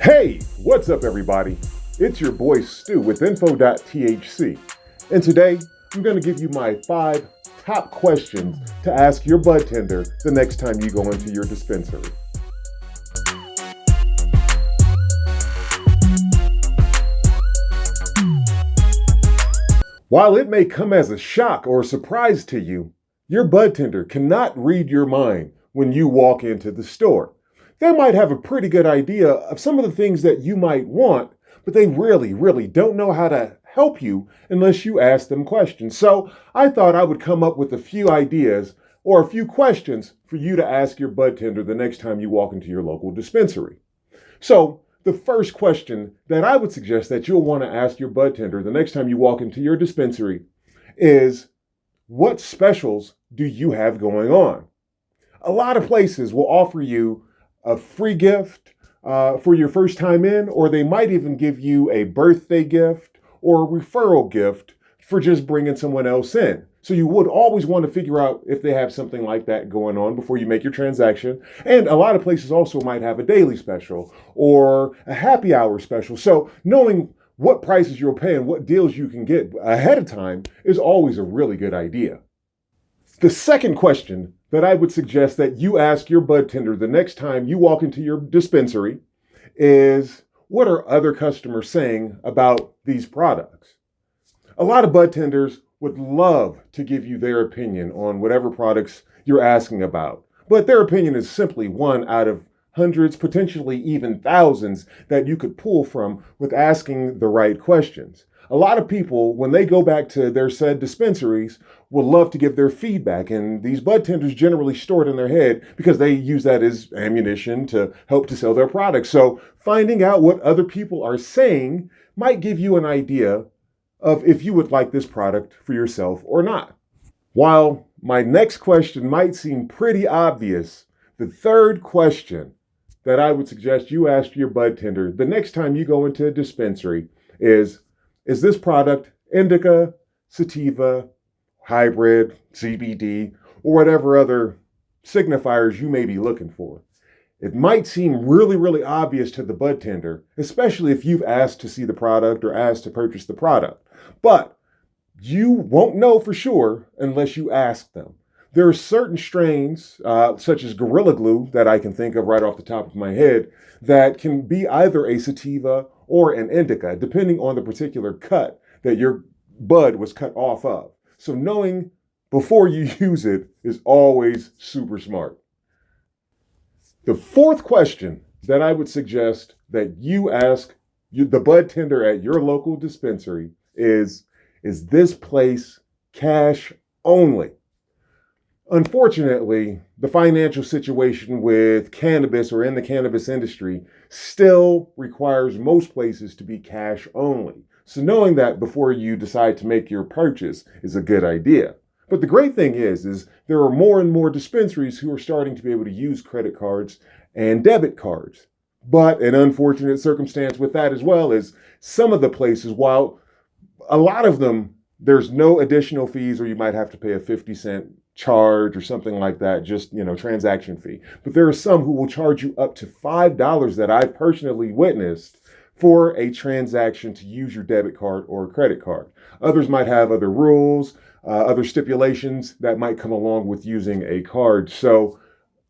Hey, what's up everybody? It's your boy Stu with info.thc, and today I'm going to give you my 5 top questions to ask your bud tender the next time you go into your dispensary. While it may come as a shock or a surprise to you, your bud tender cannot read your mind when you walk into the store. They might have a pretty good idea of some of the things that you might want, but they really don't know how to help you unless you ask them questions. So I thought I would come up with a few ideas or a few questions for you to ask your bud tender the next time you walk into your local dispensary. So the first question that I would suggest that you'll want to ask your bud tender the next time you walk into your dispensary is, what specials do you have going on? A lot of places will offer you a free gift for your first time in, or they might even give you a birthday gift or a referral gift for just bringing someone else in. So you would always want to figure out if they have something like that going on before you make your transaction. And a lot of places also might have a daily special or a happy hour special. So knowing what prices you'll pay and what deals you can get ahead of time is always a really good idea. The second question that I would suggest that you ask your bud tender the next time you walk into your dispensary is, what are other customers saying about these products? A lot of bud tenders would love to give you their opinion on whatever products you're asking about, but their opinion is simply one out of hundreds, potentially even thousands that you could pull from with asking the right questions. A lot of people, when they go back to their said dispensaries, will love to give their feedback, and these bud tenders generally store it in their head because they use that as ammunition to help to sell their products. So finding out what other people are saying might give you an idea of if you would like this product for yourself or not. While my next question might seem pretty obvious, the third question that I would suggest you ask your bud tender the next time you go into a dispensary is this product indica, sativa, hybrid, CBD, or whatever other signifiers you may be looking for? It might seem really obvious to the bud tender, especially if you've asked to see the product or asked to purchase the product, but you won't know for sure unless you ask them. There are certain strains, such as Gorilla Glue, that I can think of right off the top of my head, that can be either a sativa or an indica, depending on the particular cut that your bud was cut off of. So knowing before you use it is always super smart. The fourth question that I would suggest that you ask the bud tender at your local dispensary is this place cash only? Unfortunately, the financial situation with cannabis or in the cannabis industry still requires most places to be cash only. So knowing that before you decide to make your purchase is a good idea. But the great thing is there are more and more dispensaries who are starting to be able to use credit cards and debit cards. But an unfortunate circumstance with that as well is some of the places, while a lot of them, there's no additional fees, or you might have to pay a 50-cent charge or something like that, just, transaction fee. But there are some who will charge you up to $5 that I've personally witnessed for a transaction to use your debit card or credit card. Others might have other rules, other stipulations that might come along with using a card. So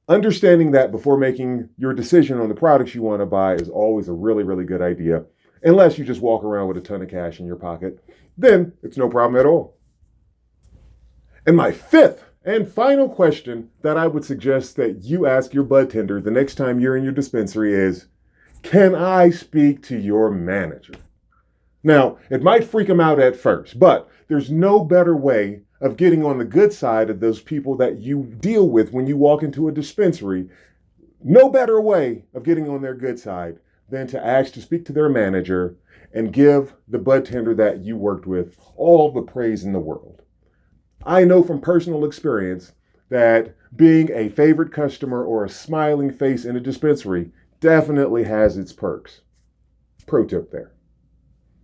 understanding that before making your decision on the products you want to buy is always a really good idea. Unless you just walk around with a ton of cash in your pocket, then it's no problem at all. And my fifth and final question that I would suggest that you ask your bud tender the next time you're in your dispensary is, can I speak to your manager? Now, it might freak them out at first, but there's no better way of getting on the good side of those people that you deal with when you walk into a dispensary. No better way of getting on their good side than to ask to speak to their manager and give the bud tender that you worked with all the praise in the world. I know from personal experience that being a favorite customer or a smiling face in a dispensary definitely has its perks. Pro tip there.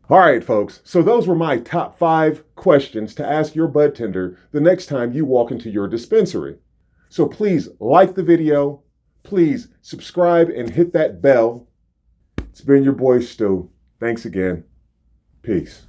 All right, folks, so those were my top 5 questions to ask your bud tender the next time you walk into your dispensary. So please like the video, please subscribe and hit that bell. It's been your boy Stu. Thanks again. Peace.